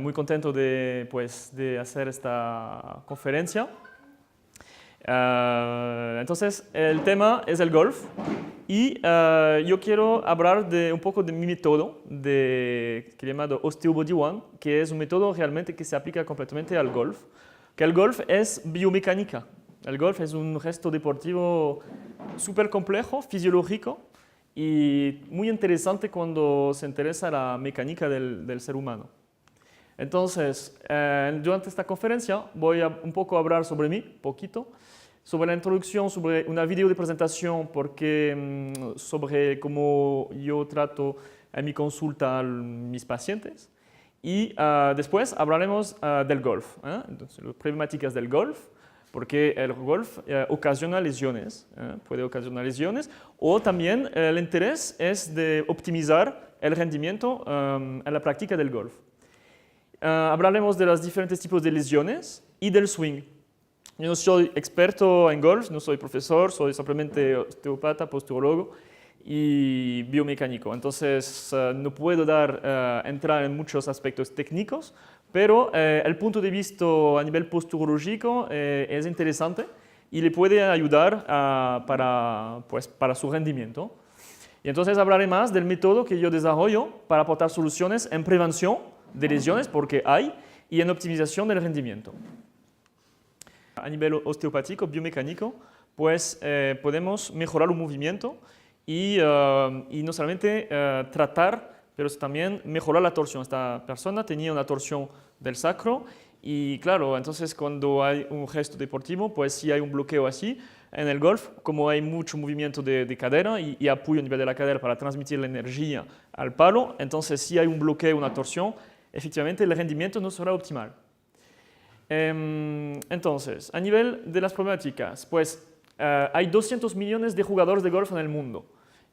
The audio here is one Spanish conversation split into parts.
Muy contento de hacer esta conferencia. Entonces, el tema es el golf y yo quiero hablar un poco de mi método que he llamado OsteoBody One, que es un método realmente que se aplica completamente al golf. Que el golf es biomecánica. El golf es un gesto deportivo súper complejo, fisiológico y muy interesante cuando se interesa la mecánica del ser humano. Entonces, durante esta conferencia voy a un poco hablar sobre mí, poquito, sobre la introducción, sobre una video de presentación, sobre cómo yo trato en mi consulta a mis pacientes. Y después hablaremos del golf, entonces, las problemáticas del golf, porque el golf ocasiona lesiones, puede ocasionar lesiones, o también el interés es de optimizar el rendimiento en la práctica del golf. Hablaremos de los diferentes tipos de lesiones y del swing. Yo no soy experto en golf, no soy profesor, soy simplemente osteópata, posturólogo y biomecánico. Entonces, no puedo entrar en muchos aspectos técnicos, pero el punto de vista a nivel posturológico es interesante y le puede ayudar para su rendimiento. Y entonces hablaré más del método que yo desarrollo para aportar soluciones en prevención de lesiones, porque hay, y en optimización del rendimiento. A nivel osteopático, biomecánico, pues podemos mejorar el movimiento y no solamente tratar, pero también mejorar la torsión. Esta persona tenía una torsión del sacro y claro, entonces cuando hay un gesto deportivo, pues si hay un bloqueo así, en el golf, como hay mucho movimiento de cadera y apoyo a nivel de la cadera para transmitir la energía al palo, entonces si hay un bloqueo, una torsión, efectivamente el rendimiento no será optimal. Entonces, a nivel de las problemáticas, pues hay 200 millones de jugadores de golf en el mundo.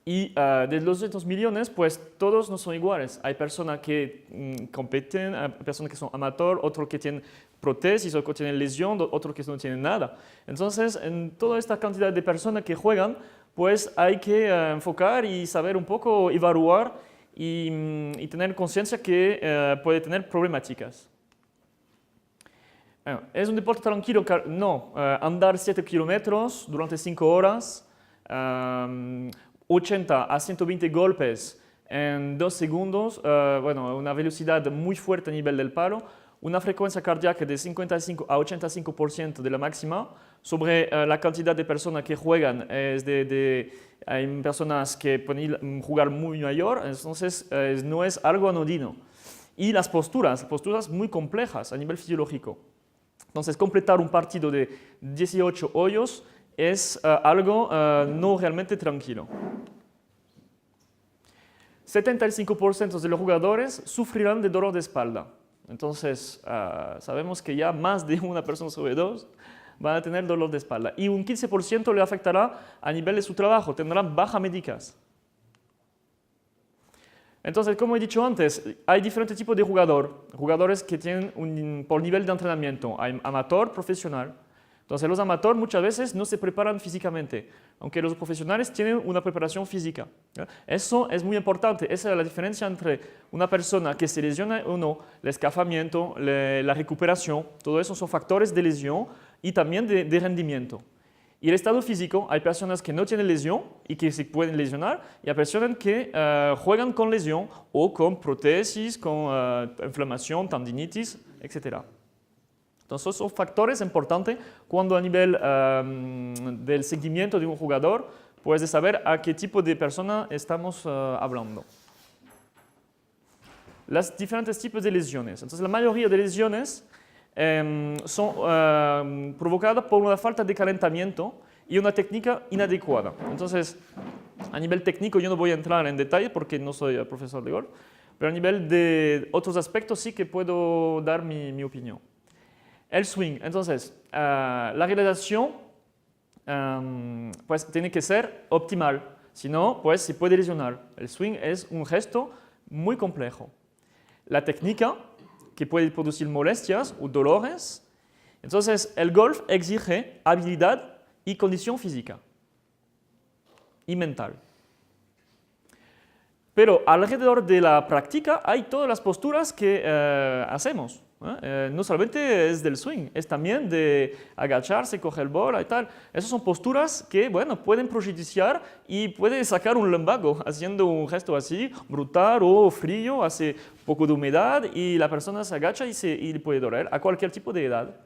Y de los 200 millones, pues todos no son iguales. Hay personas que compiten, hay personas que son amateurs, otros que tienen prótesis, otros que tienen lesión, otros que no tienen nada. Entonces, en toda esta cantidad de personas que juegan, pues hay que enfocar y saber un poco evaluar y tener conciencia que puede tener problemáticas. ¿Es un deporte tranquilo? No. Andar 7 kilómetros durante 5 horas, 80 a 120 golpes en 2 segundos, una velocidad muy fuerte a nivel del palo, una frecuencia cardíaca de 55 a 85% de la máxima. Sobre la cantidad de personas que juegan, hay personas que pueden jugar muy mayor, entonces no es algo anodino. Y las posturas muy complejas a nivel fisiológico. Entonces, completar un partido de 18 hoyos es algo no realmente tranquilo. 75% de los jugadores sufrirán de dolor de espalda. Entonces, sabemos que ya más de una persona sobre dos van a tener dolor de espalda. Y un 15% le afectará a nivel de su trabajo, tendrán bajas médicas. Entonces, como he dicho antes, hay diferentes tipos de jugadores que tienen por nivel de entrenamiento. Hay amateur, profesional. Entonces, los amateurs muchas veces no se preparan físicamente, aunque los profesionales tienen una preparación física. Eso es muy importante. Esa es la diferencia entre una persona que se lesiona o no, el escafamiento, la recuperación, todo eso son factores de lesión y también de rendimiento. Y el estado físico, hay personas que no tienen lesión y que se pueden lesionar, y hay personas que juegan con lesión o con prótesis, con inflamación, tendinitis, etc. Entonces, son factores importantes cuando a nivel del seguimiento de un jugador, pues de saber a qué tipo de persona estamos hablando. Los diferentes tipos de lesiones. Entonces, la mayoría de lesiones son provocadas por una falta de calentamiento y una técnica inadecuada. Entonces, a nivel técnico yo no voy a entrar en detalle porque no soy profesor de golf, pero a nivel de otros aspectos sí que puedo dar mi opinión. El swing, entonces, la realización pues tiene que ser optimal, si no, pues se puede lesionar. El swing es un gesto muy complejo. La técnica, que puede producir molestias o dolores. Entonces, el golf exige habilidad y condición física y mental. Pero alrededor de la práctica hay todas las posturas que hacemos. No solamente es del swing, es también de agacharse, coger bola y tal. Esas son posturas que, bueno, pueden prejudiciar y puede sacar un lumbago haciendo un gesto así, brutal o frío, hace poco de humedad y la persona se agacha y le puede doler a cualquier tipo de edad.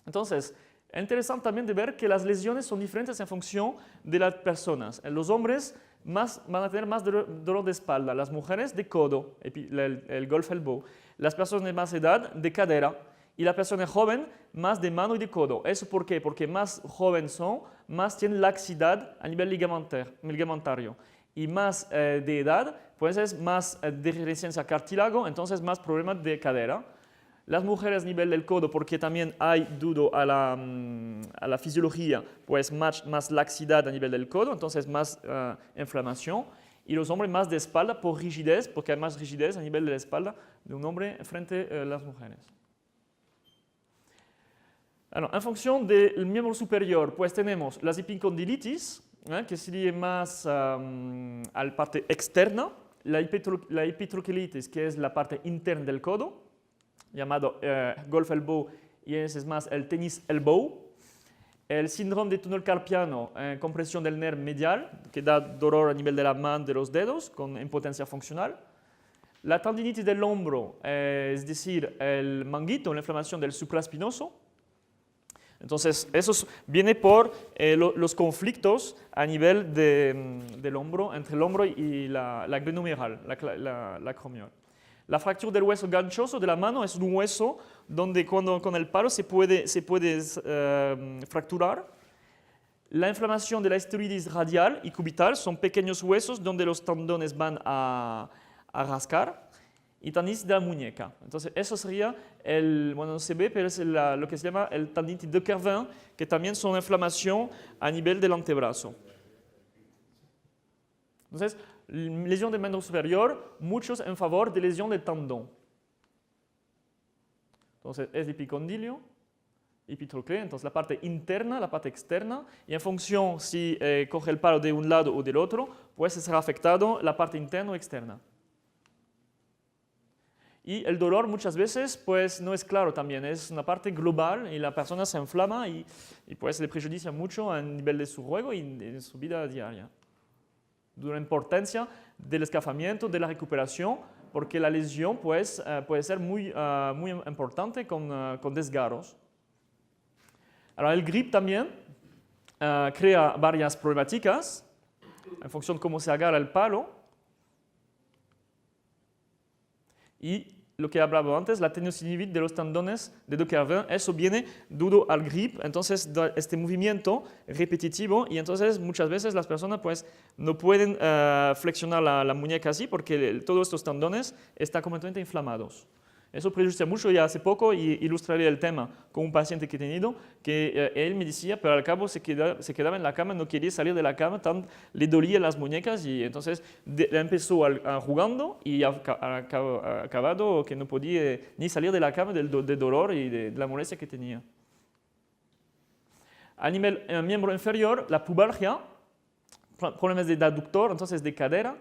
Entonces, es interesante también de ver que las lesiones son diferentes en función de las personas. En los hombres van a tener más dolor de espalda, las mujeres de codo, el golf elbow, las personas de más edad de cadera y la persona joven más de mano y de codo. ¿Eso por qué? Porque más jóvenes son, más tienen laxicidad a nivel ligamentario y más de edad, pues es más deficiencia cartílago, entonces más problemas de cadera. Las mujeres a nivel del codo, porque también hay dudo a la fisiología, pues más laxicidad a nivel del codo, entonces más inflamación. Y los hombres más de espalda por rigidez, porque hay más rigidez a nivel de la espalda de un hombre frente a las mujeres. Bueno, en función del miembro superior, pues tenemos las epicondilitis, que sería más a la parte externa, la epitroquilitis, que es la parte interna del codo, llamado golf elbow, y ese es más el tenis elbow. El síndrome de túnel carpiano, compresión del nervio medial, que da dolor a nivel de la mano, de los dedos, con impotencia funcional. La tendinitis del hombro, es decir, el manguito, la inflamación del supraespinoso. Entonces, eso viene por los conflictos a nivel del hombro, entre el hombro y la glenohumeral, la acromial. La fractura del hueso ganchoso de la mano es un hueso donde con el palo se puede fracturar. La inflamación de la esteroides radial y cubital son pequeños huesos donde los tendones van a rascar. Y tendinitis de la muñeca. Entonces, eso sería, bueno, no se ve, pero es lo que se llama el tendinitis de Kervin, que también son inflamación a nivel del antebrazo. Entonces, lesión del miembro superior, muchos en favor de lesión del tendón. Entonces, es epicondilio, epitrocle, entonces la parte interna, la parte externa, y en función si coge el palo de un lado o del otro, pues será afectado la parte interna o externa. Y el dolor muchas veces pues no es claro también, es una parte global y la persona se inflama y pues le perjudicia mucho a nivel de su juego y de su vida diaria. De la importancia del escalfamiento, de la recuperación, porque la lesión pues, puede ser muy importante con desgarros. Ahora, el grip también crea varias problemáticas en función de cómo se agarra el palo. Y lo que hablaba antes, la tenosynovitis de los tendones de De Kervin, eso viene dado al grip, entonces este movimiento repetitivo, y entonces muchas veces las personas pues no pueden flexionar la muñeca así porque todos estos tendones están completamente inflamados. Eso prejudicia mucho y hace poco ilustraré el tema con un paciente que he tenido que él me decía, pero al cabo se quedaba en la cama, no quería salir de la cama, le dolían las muñecas y entonces empezó jugando y acabado que no podía ni salir de la cama del dolor y de la molestia que tenía. A nivel miembro inferior, la pubalgia, problemas de aductor, entonces de cadera,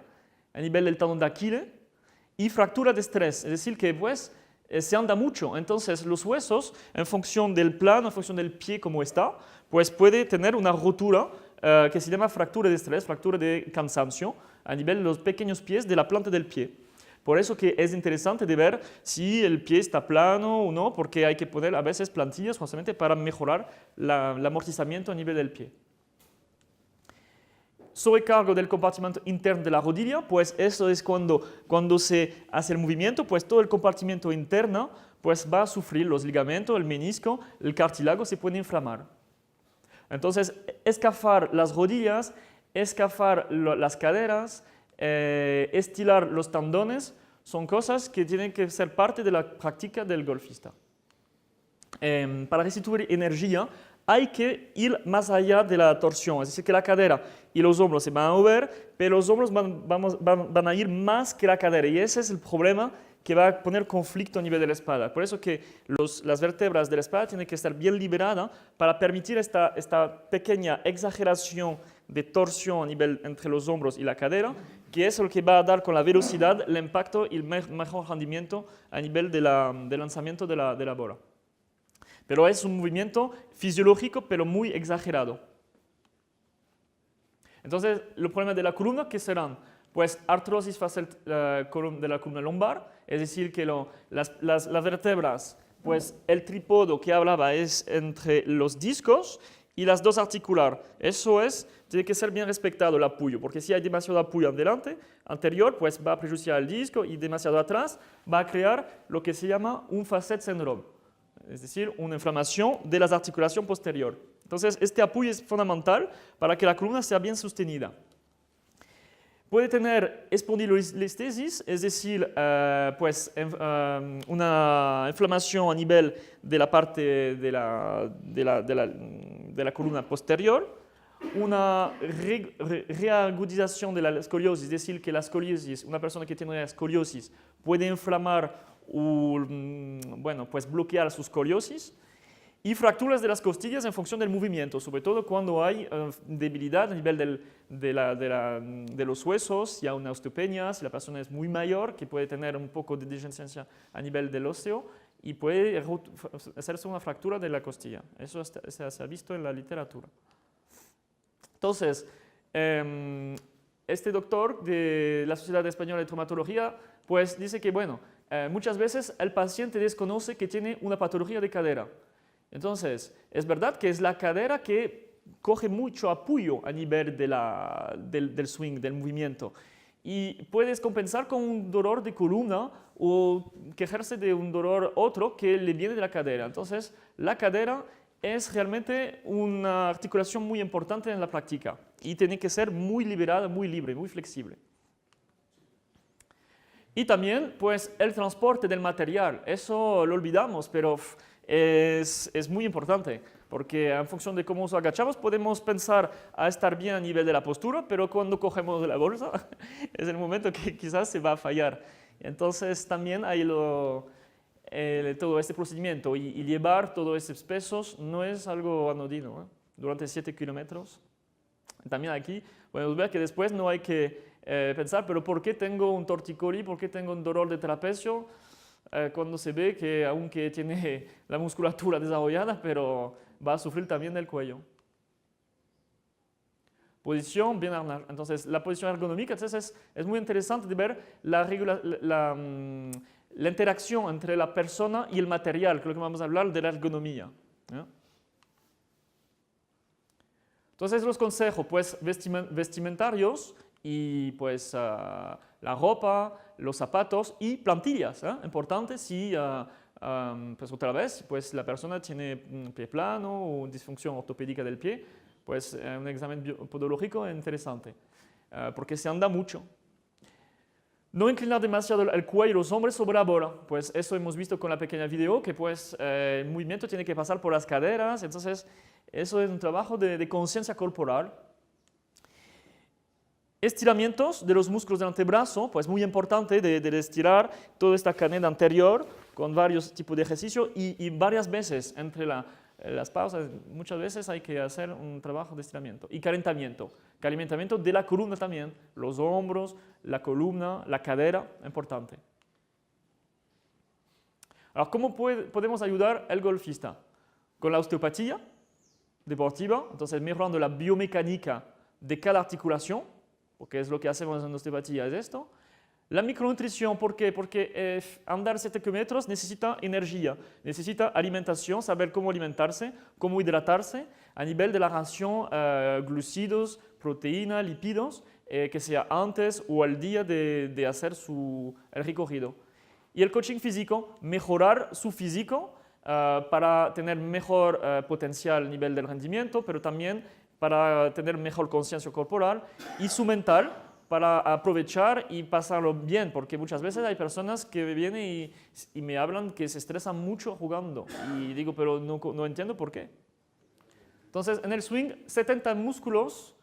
a nivel del talón de Aquiles y fractura de estrés, es decir que pues se anda mucho, entonces los huesos, en función del plano, en función del pie como está, pues puede tener una rotura que se llama fractura de estrés, fractura de cansancio, a nivel de los pequeños pies de la planta del pie. Por eso que es interesante de ver si el pie está plano o no, porque hay que poner a veces plantillas justamente para mejorar el amortizamiento a nivel del pie. Sobrecargo del compartimento interno de la rodilla, pues eso es cuando se hace el movimiento, pues todo el compartimento interno pues va a sufrir los ligamentos, el menisco, el cartílago se puede inflamar. Entonces, escafar las rodillas, escafar las caderas, estirar los tendones, son cosas que tienen que ser parte de la práctica del golfista. Para restituir energía, hay que ir más allá de la torsión, es decir, que la cadera y los hombros se van a mover, pero los hombros van a ir más que la cadera y ese es el problema que va a poner conflicto a nivel de la espalda. Por eso que las vértebras de la espalda tienen que estar bien liberadas para permitir esta pequeña exageración de torsión a nivel entre los hombros y la cadera, que es lo que va a dar con la velocidad el impacto y el mejor rendimiento a nivel del lanzamiento de la bola. Pero es un movimiento fisiológico, pero muy exagerado. Entonces, los problemas de la columna, ¿qué serán? Pues artrosis facial de la columna lumbar, es decir, que las vértebras, pues el trípodo que hablaba es entre los discos y las dos articulares. Eso tiene que ser bien respetado el apoyo, porque si hay demasiado apoyo anterior, pues va a perjudicar el disco, y demasiado atrás va a crear lo que se llama un facet syndrome, es decir, una inflamación de las articulaciones posteriores. Entonces, este apoyo es fundamental para que la columna sea bien sostenida. Puede tener espondilolistesis, es decir, una inflamación a nivel de la parte de la columna posterior, una reagudización de la escoliosis, es decir, que la escoliosis, una persona que tiene escoliosis puede inflamar o pues bloquear su escoliosis. Y fracturas de las costillas en función del movimiento, sobre todo cuando hay debilidad a nivel de los huesos, si hay una osteopenia, si la persona es muy mayor, que puede tener un poco de degeneración a nivel del óseo y puede hacerse una fractura de la costilla. Eso se ha visto en la literatura. Entonces, este doctor de la Sociedad Española de Traumatología pues dice que, bueno, muchas veces el paciente desconoce que tiene una patología de cadera. Entonces, es verdad que es la cadera que coge mucho apoyo a nivel del swing, del movimiento. Y puedes compensar con un dolor de columna o quejarse de un dolor otro que le viene de la cadera. Entonces, la cadera es realmente una articulación muy importante en la práctica y tiene que ser muy liberada, muy libre, muy flexible. Y también, pues, el transporte del material. Eso lo olvidamos, pero es muy importante, porque en función de cómo nos agachamos podemos pensar a estar bien a nivel de la postura, pero cuando cogemos de la bolsa es el momento que quizás se va a fallar. Entonces también hay todo este procedimiento y llevar todos esos pesos no es algo anodino, ¿eh? Durante 7 kilómetros. También aquí podemos ver que después no hay que pensar, pero ¿por qué tengo un tortícolis? ¿Por qué tengo un dolor de trapecio? Cuando se ve que aunque tiene la musculatura desarrollada, pero va a sufrir también del cuello. Posición bien armada. Entonces, la posición ergonómica entonces, es muy interesante de ver la interacción entre la persona y el material, que es lo que vamos a hablar de la ergonomía, ¿eh? Entonces, los consejos pues, vestimentarios y pues la ropa, los zapatos y plantillas, ¿eh? Importante si, pues otra vez, pues la persona tiene un pie plano o disfunción ortopédica del pie, pues un examen podológico es interesante, porque se anda mucho. No inclinar demasiado el cuello y los hombros sobre la bola, pues eso hemos visto con la pequeña video, que pues el movimiento tiene que pasar por las caderas, entonces eso es un trabajo de conciencia corporal. Estiramientos de los músculos del antebrazo, pues muy importante de estirar toda esta cadena anterior con varios tipos de ejercicios y varias veces entre las pausas, muchas veces hay que hacer un trabajo de estiramiento. Y calentamiento de la columna también, los hombros, la columna, la cadera, importante. Ahora, ¿cómo podemos ayudar al golfista? Con la osteopatía deportiva, entonces mejorando la biomecánica de cada articulación, porque es lo que hacemos en osteopatía, es esto. La micronutrición, ¿por qué? Porque andar 7 kilómetros necesita energía, necesita alimentación, saber cómo alimentarse, cómo hidratarse, a nivel de la ración, glúcidos, proteína, lípidos, que sea antes o al día de hacer el recorrido. Y el coaching físico, mejorar su físico para tener mejor potencial a nivel del rendimiento, pero también para tener mejor conciencia corporal, y su mental para aprovechar y pasarlo bien, porque muchas veces hay personas que vienen y me hablan que se estresan mucho jugando, y digo, pero no entiendo por qué. Entonces, en el swing, 70 músculos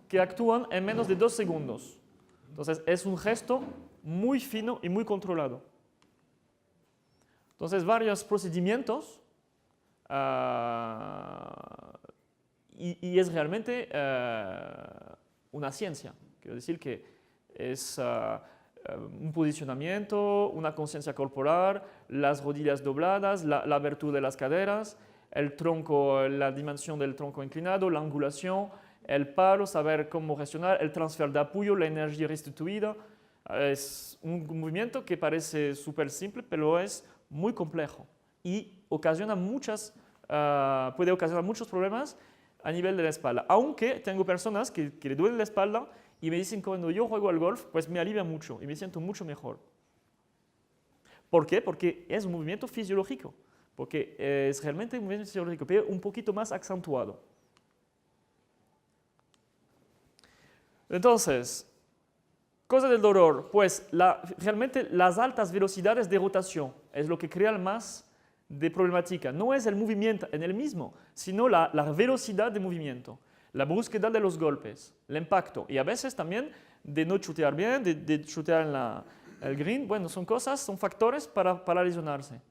que actúan en menos de 2 segundos. Entonces, es un gesto muy fino y muy controlado. Entonces, varios procedimientos y es realmente una ciencia. Quiero decir que es un posicionamiento, una conciencia corporal, las rodillas dobladas, la abertura de las caderas, el tronco, la dimensión del tronco inclinado, la angulación, el palo, saber cómo reaccionar, el transfer de apoyo, la energía restituida. Es un movimiento que parece súper simple, pero es muy complejo y puede ocasionar muchos problemas a nivel de la espalda. Aunque tengo personas que le duele la espalda y me dicen que cuando yo juego al golf, pues me alivia mucho y me siento mucho mejor. ¿Por qué? Porque es un movimiento fisiológico, porque es realmente un movimiento fisiológico, pero un poquito más acentuado. Entonces, cosa del dolor, pues realmente las altas velocidades de rotación es lo que crea más de problemática. No es el movimiento en el mismo, sino la velocidad de movimiento, la brusquedad de los golpes, el impacto y a veces también de no chutear bien, de chutear en el green. Bueno, son factores para lesionarse.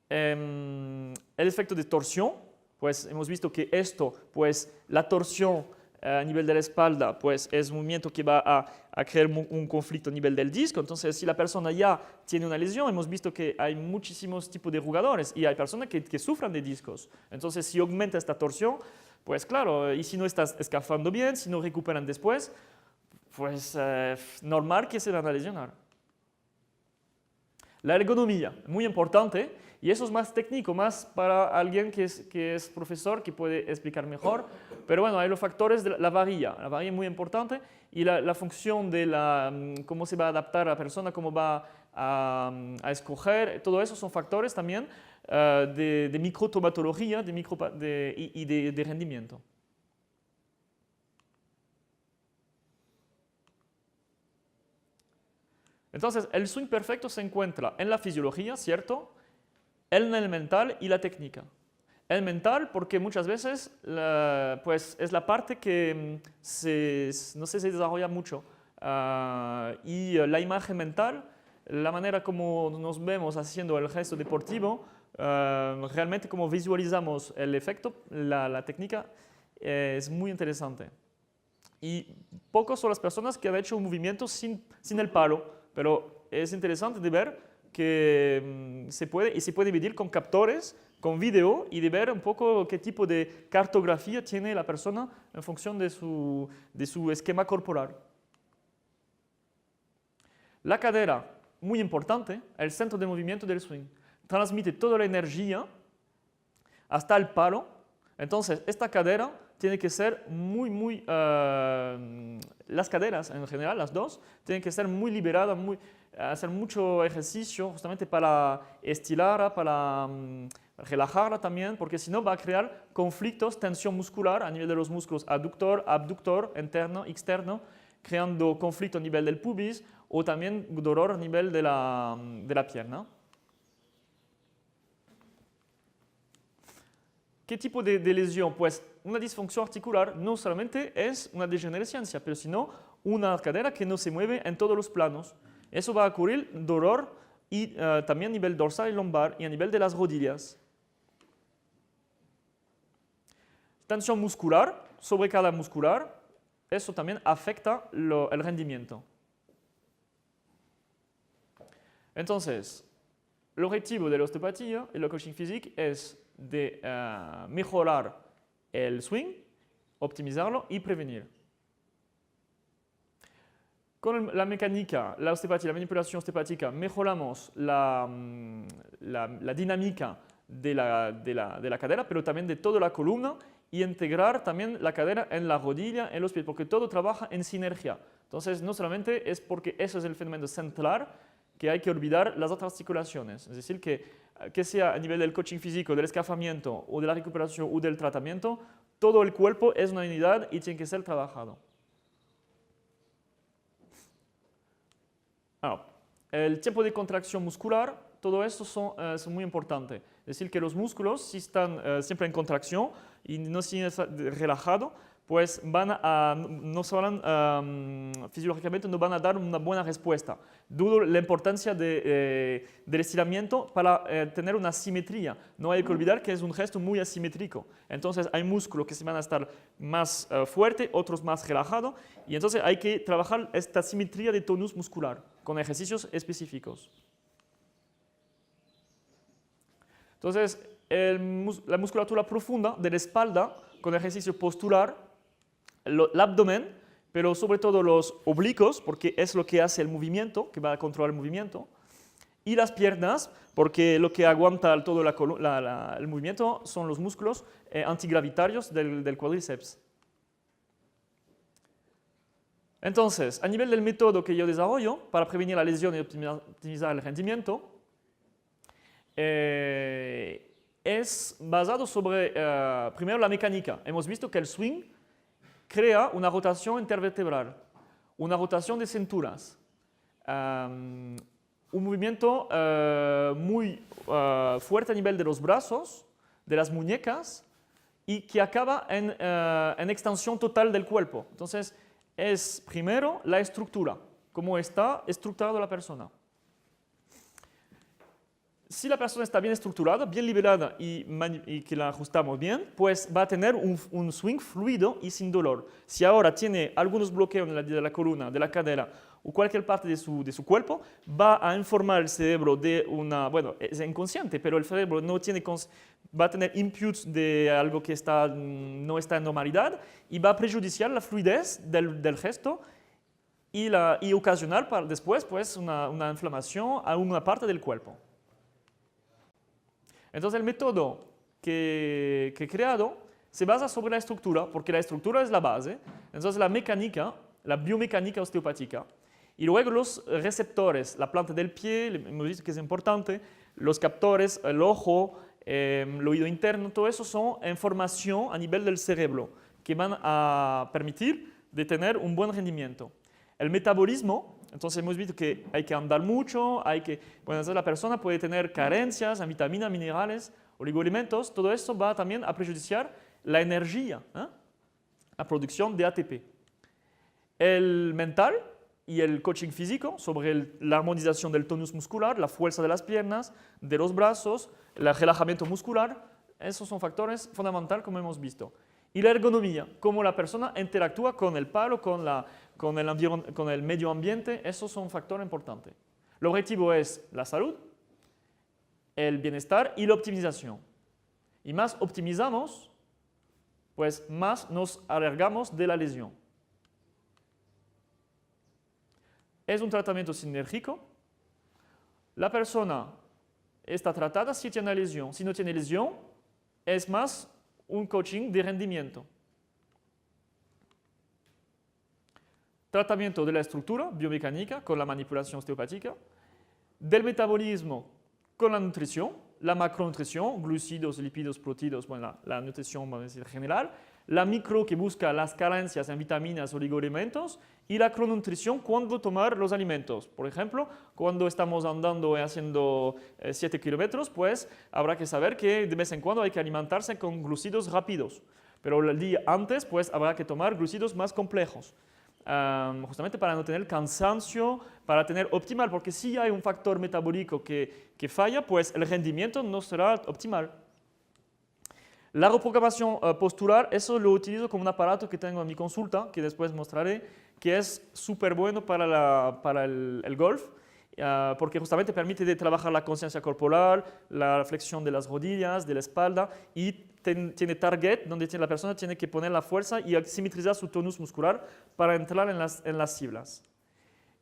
El efecto de torsión, pues hemos visto que la torsión a nivel de la espalda, pues es un movimiento que va a crear un conflicto a nivel del disco. Entonces, si la persona ya tiene una lesión, hemos visto que hay muchísimos tipos de jugadores y hay personas que sufran de discos. Entonces, si aumenta esta torsión, pues claro, y si no estás escafando bien, si no recuperan después, pues normal que se van a lesionar. La ergonomía, muy importante, y eso es más técnico, más para alguien que es profesor, que puede explicar mejor. Pero bueno, hay los factores de la varilla es muy importante, y la función de cómo se va a adaptar a la persona, cómo va a escoger, todo eso son factores también de microtomatología y de rendimiento. Entonces, el swing perfecto se encuentra en la fisiología, ¿cierto? En el mental y la técnica. El mental, porque muchas veces pues es la parte que no se desarrolla mucho. Y la imagen mental, la manera como nos vemos haciendo el gesto deportivo, realmente como visualizamos el efecto, la técnica, es muy interesante. Y pocos son las personas que han hecho un movimiento sin el palo, pero es interesante de ver que se puede medir con captores, con video y de ver un poco qué tipo de cartografía tiene la persona en función de su esquema corporal. La cadera, muy importante, el centro de movimiento del swing. Transmite toda la energía hasta el palo. Entonces, esta cadera tiene que ser las caderas en general, las dos, tienen que ser muy liberadas, hacer mucho ejercicio justamente para estirar, para relajarla también, porque si no va a crear conflictos, tensión muscular a nivel de los músculos aductor, abductor, interno, externo, creando conflicto a nivel del pubis o también dolor a nivel de la pierna. ¿Qué tipo de lesión? Pues una disfunción articular no solamente es una degeneracencia, pero sino una cadera que no se mueve en todos los planos. Eso va a ocurrir dolor y también a nivel dorsal y lumbar y a nivel de las rodillas. Tensión muscular, sobrecarga muscular, eso también afecta el rendimiento. Entonces, el objetivo de la osteopatía y el coaching physique es de mejorar el swing, optimizarlo y prevenir. Con la mecánica, la osteopatía, la manipulación osteopática, mejoramos la dinámica de la cadera, pero también de toda la columna y integrar también la cadera en la rodilla, en los pies, porque todo trabaja en sinergia. Entonces, no solamente es porque eso es el fenómeno central que hay que olvidar las otras articulaciones. Es decir, que sea a nivel del coaching físico, del escafamiento o de la recuperación o del tratamiento, todo el cuerpo es una unidad y tiene que ser trabajado. Ahora, el tiempo de contracción muscular, todo esto son muy importantes. Es decir, que los músculos, si están siempre en contracción y no siguen relajados, pues fisiológicamente no van a dar una buena respuesta. Dudo la importancia del estiramiento para tener una simetría. No hay que olvidar que es un gesto muy asimétrico. Entonces hay músculos que se van a estar más fuertes, otros más relajados, y entonces hay que trabajar esta simetría de tonus muscular con ejercicios específicos. Entonces, la musculatura profunda de la espalda con ejercicio postular, el abdomen, pero sobre todo los oblicuos, porque es lo que hace el movimiento, que va a controlar el movimiento, y las piernas, porque lo que aguanta todo el movimiento son los músculos antigravitarios del cuádriceps. Entonces, a nivel del método que yo desarrollo para prevenir la lesión y optimizar el rendimiento, es basado sobre, primero, la mecánica. Hemos visto que el swing crea una rotación intervertebral, una rotación de cinturas, un movimiento muy fuerte a nivel de los brazos, de las muñecas, y que acaba en extensión total del cuerpo. Entonces, es primero la estructura, cómo está estructurada la persona. Si la persona está bien estructurada, bien liberada y que la ajustamos bien, pues va a tener un swing fluido y sin dolor. Si ahora tiene algunos bloqueos de la columna, de la cadera o cualquier parte de su cuerpo, va a informar el cerebro de una, bueno, es inconsciente, pero el cerebro no tiene, va a tener inputs de algo que no está en normalidad y va a prejudiciar la fluidez del gesto y ocasionar después pues, una inflamación a una parte del cuerpo. Entonces el método que he creado se basa sobre la estructura, porque la estructura es la base. Entonces la mecánica, la biomecánica osteopática, y luego los receptores, la planta del pie, hemos visto que es importante, los captores, el ojo, el oído interno, todo eso son información a nivel del cerebro que van a permitir de tener un buen rendimiento. El metabolismo, entonces hemos visto que hay que andar mucho, bueno, entonces la persona puede tener carencias en vitaminas, minerales, oligoelementos, todo eso va también a prejudiciar la energía, la producción de ATP. El mental y el coaching físico sobre la armonización del tonus muscular, la fuerza de las piernas, de los brazos, el relajamiento muscular, esos son factores fundamentales como hemos visto. Y la ergonomía, cómo la persona interactúa con el palo, con el medio ambiente, esos son factores importantes. El objetivo es la salud, el bienestar y la optimización. Y más optimizamos, pues más nos alargamos de la lesión. Es un tratamiento sinérgico. La persona está tratada si tiene lesión. Si no tiene lesión, es más un coaching de rendimiento. Tratamiento de la estructura biomecánica con la manipulación osteopática, del metabolismo con la nutrición, la macronutrición, glúcidos, lípidos, proteídos, bueno, la nutrición vamos a decir, general, la micro que busca las carencias en vitaminas, oligoelementos y la crononutrición cuando tomar los alimentos. Por ejemplo, cuando estamos andando y haciendo 7 kilómetros, pues habrá que saber que de vez en cuando hay que alimentarse con glúcidos rápidos. Pero el día antes, pues habrá que tomar glúcidos más complejos. Justamente para no tener cansancio, para tener optimal, porque si hay un factor metabólico que falla, pues el rendimiento no será optimal. La reprogramación postural, eso lo utilizo como un aparato que tengo en mi consulta, que después mostraré, que es súper bueno para el golf, porque justamente permite de trabajar la conciencia corporal, la flexión de las rodillas, de la espalda, y tiene target donde la persona tiene que poner la fuerza y simetrizar su tonus muscular para entrar en las siglas.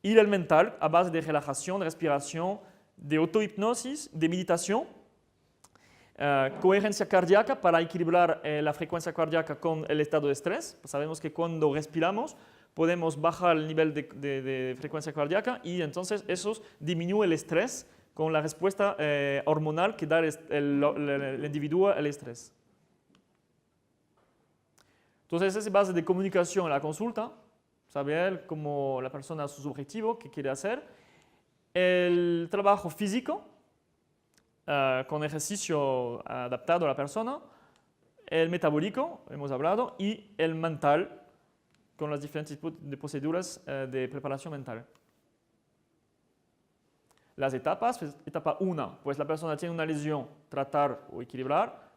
Y el mental, a base de relajación, respiración, de autohipnosis, de meditación, coherencia cardíaca para equilibrar la frecuencia cardíaca con el estado de estrés. Pues sabemos que cuando respiramos podemos bajar el nivel de frecuencia cardíaca y entonces eso disminuye el estrés con la respuesta hormonal que da el individuo al estrés. Entonces, esa base de comunicación en la consulta, saber cómo la persona sus objetivos, qué quiere hacer. El trabajo físico, con ejercicio adaptado a la persona. el metabólico, hemos hablado, y el mental, con las diferentes tipos de proceduras de preparación mental. Las etapas, pues, etapa 1, pues la persona tiene una lesión, tratar o equilibrar,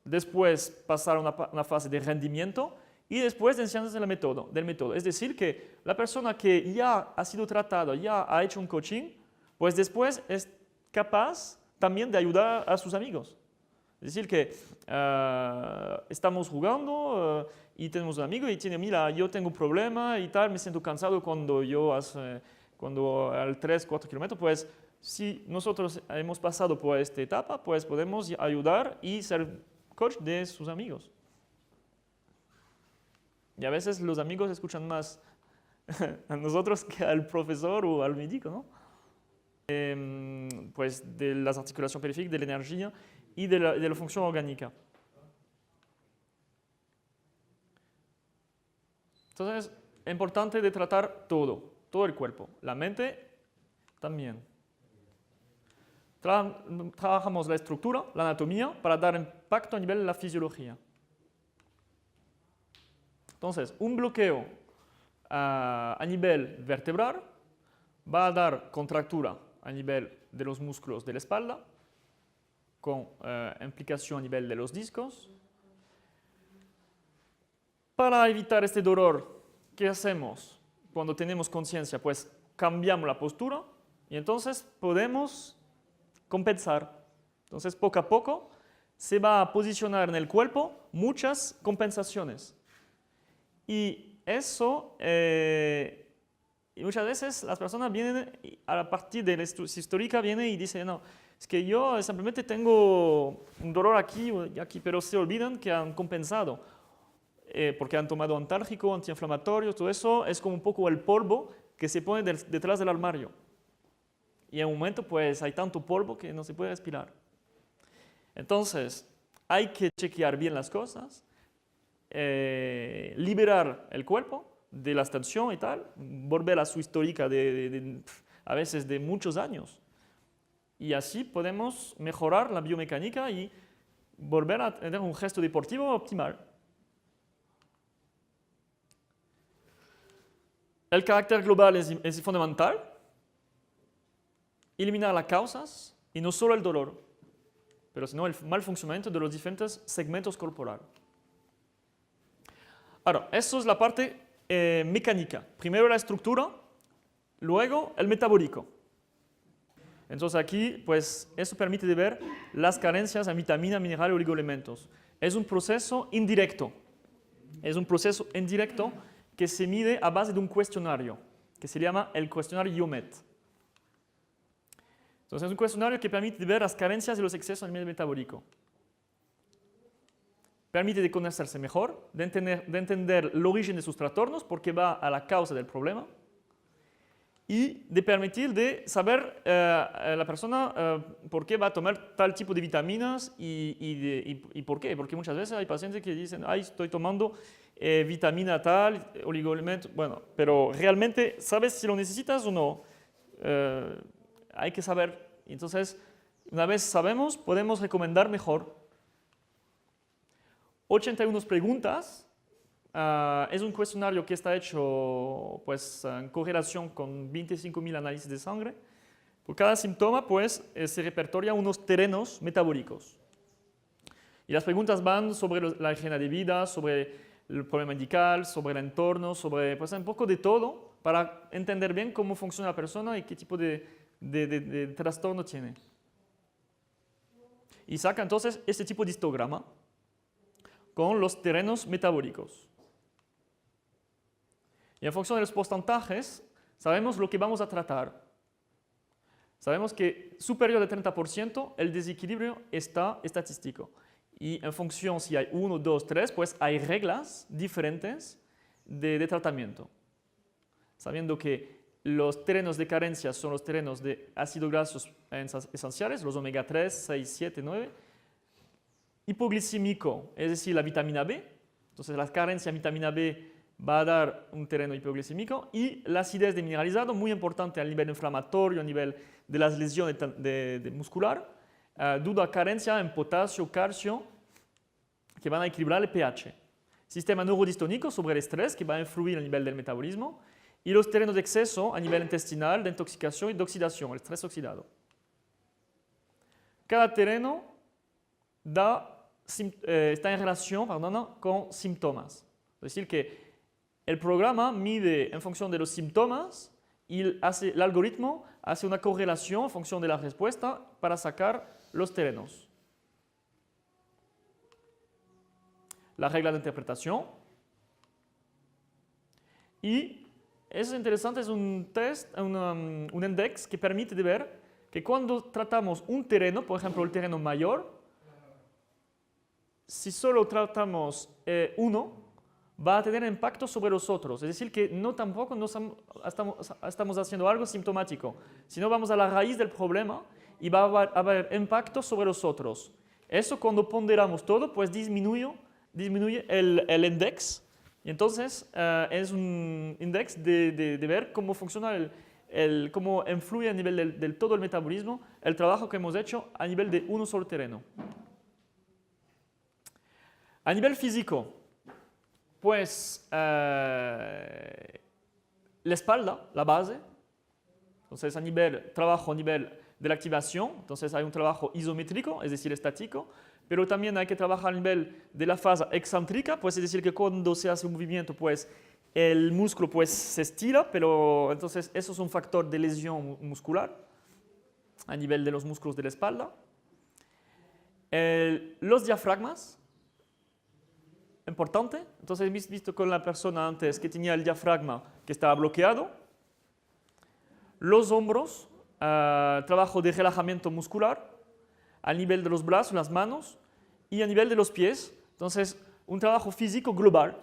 después pasar a una fase de rendimiento y después de enseñanza del método. Es decir, que la persona que ya ha sido tratada, ya ha hecho un coaching, pues después es capaz también de ayudar a sus amigos. Es decir, que estamos jugando y tenemos un amigo y tiene, mira, yo tengo un problema y tal, me siento cansado cuando al 3-4 kilómetros, pues si nosotros hemos pasado por esta etapa, pues podemos ayudar y ser coach de sus amigos. Y a veces los amigos escuchan más a nosotros que al profesor o al médico, ¿no? Pues de las articulaciones periféricas, de la energía y de la función orgánica. Entonces, es importante de tratar todo el cuerpo, la mente también. Trabajamos la estructura, la anatomía, para dar impacto a nivel de la fisiología. Entonces, un bloqueo a nivel vertebral va a dar contractura a nivel de los músculos de la espalda, con implicación a nivel de los discos. Para evitar este dolor, ¿qué hacemos cuando tenemos conciencia? Pues cambiamos la postura y entonces podemos compensar. Entonces, poco a poco se va a posicionar en el cuerpo muchas compensaciones. Y eso, y muchas veces las personas vienen, a partir de la histórica, vienen y dicen, no, es que yo simplemente tengo un dolor aquí y aquí, pero se olvidan que han compensado, porque han tomado antálgico, antiinflamatorio, todo eso es como un poco el polvo que se pone detrás del armario. Y en un momento, pues, hay tanto polvo que no se puede respirar. Entonces, hay que chequear bien las cosas, liberar el cuerpo de la tensión y tal, volver a su histórica a veces de muchos años. Y así podemos mejorar la biomecánica y volver a tener un gesto deportivo optimal. El carácter global es fundamental. Eliminar las causas y no solo el dolor, pero sino el mal funcionamiento de los diferentes segmentos corporales. Ahora, eso es la parte mecánica. Primero la estructura, luego el metabólico. Entonces aquí, pues, eso permite de ver las carencias en vitamina, mineral y oligoelementos. Es un proceso indirecto. Es un proceso indirecto que se mide a base de un cuestionario, que se llama el cuestionario IOMET. Entonces es un cuestionario que permite ver las carencias y los excesos a nivel metabólico. Permite de conocerse mejor, de entender el origen de sus trastornos, porque va a la causa del problema, y de permitir de saber a la persona por qué va a tomar tal tipo de vitaminas y por qué. Porque muchas veces hay pacientes que dicen, ay, estoy tomando vitamina tal, oligoelementos, bueno, pero realmente sabes si lo necesitas o no. Hay que saber. Entonces, una vez sabemos, podemos recomendar mejor. 81 preguntas. Es un cuestionario que está hecho pues, en correlación con 25.000 análisis de sangre. Por cada síntoma pues, se repertoria unos terrenos metabólicos. Y las preguntas van sobre la higiene de vida, sobre el problema medical, sobre el entorno, sobre pues, un poco de todo para entender bien cómo funciona la persona y qué tipo de trastorno tiene. Y saca entonces este tipo de histograma con los terrenos metabólicos. Y en función de los porcentajes, sabemos lo que vamos a tratar. Sabemos que superior de 30% el desequilibrio está estadístico. Y en función si hay 1, 2, 3, pues hay reglas diferentes de tratamiento. Sabiendo que los terrenos de carencia son los terrenos de ácidos grasos esenciales, los omega 3, 6, 7, 9. Hipoglicémico, es decir, la vitamina B. Entonces, la carencia de vitamina B va a dar un terreno hipoglicémico. Y la acidez demineralizado, muy importante a nivel inflamatorio, a nivel de las lesiones muscular. Duda carencia en potasio, calcio que van a equilibrar el pH. Sistema neurodistónico sobre el estrés, que va a influir a nivel del metabolismo. Y los terrenos de exceso a nivel intestinal, de intoxicación y de oxidación, el estrés oxidado. Cada terreno está en relación con síntomas. Es decir, que el programa mide en función de los síntomas y el algoritmo hace una correlación en función de la respuesta para sacar los terrenos. La regla de interpretación. Y es interesante, es un test, un index que permite de ver que cuando tratamos un terreno, por ejemplo el terreno mayor, si solo tratamos uno, va a tener impacto sobre los otros. Es decir, que no tampoco estamos haciendo algo sintomático, sino vamos a la raíz del problema y va a haber impacto sobre los otros. Eso cuando ponderamos todo, pues disminuye el index. Y entonces es un index de ver cómo funciona cómo influye a nivel del todo el metabolismo el trabajo que hemos hecho a nivel de uno solo terreno. A nivel físico, pues la espalda, la base, entonces trabajo a nivel de la activación, entonces hay un trabajo isométrico, es decir, estático, pero también hay que trabajar a nivel de la fase excéntrica, pues es decir, que cuando se hace un movimiento, pues el músculo pues, se estira, pero entonces eso es un factor de lesión muscular a nivel de los músculos de la espalda. Los diafragmas, importante, entonces hemos visto con la persona antes que tenía el diafragma que estaba bloqueado. Los hombros, trabajo de relajamiento muscular, a nivel de los brazos, las manos y a nivel de los pies. Entonces, un trabajo físico global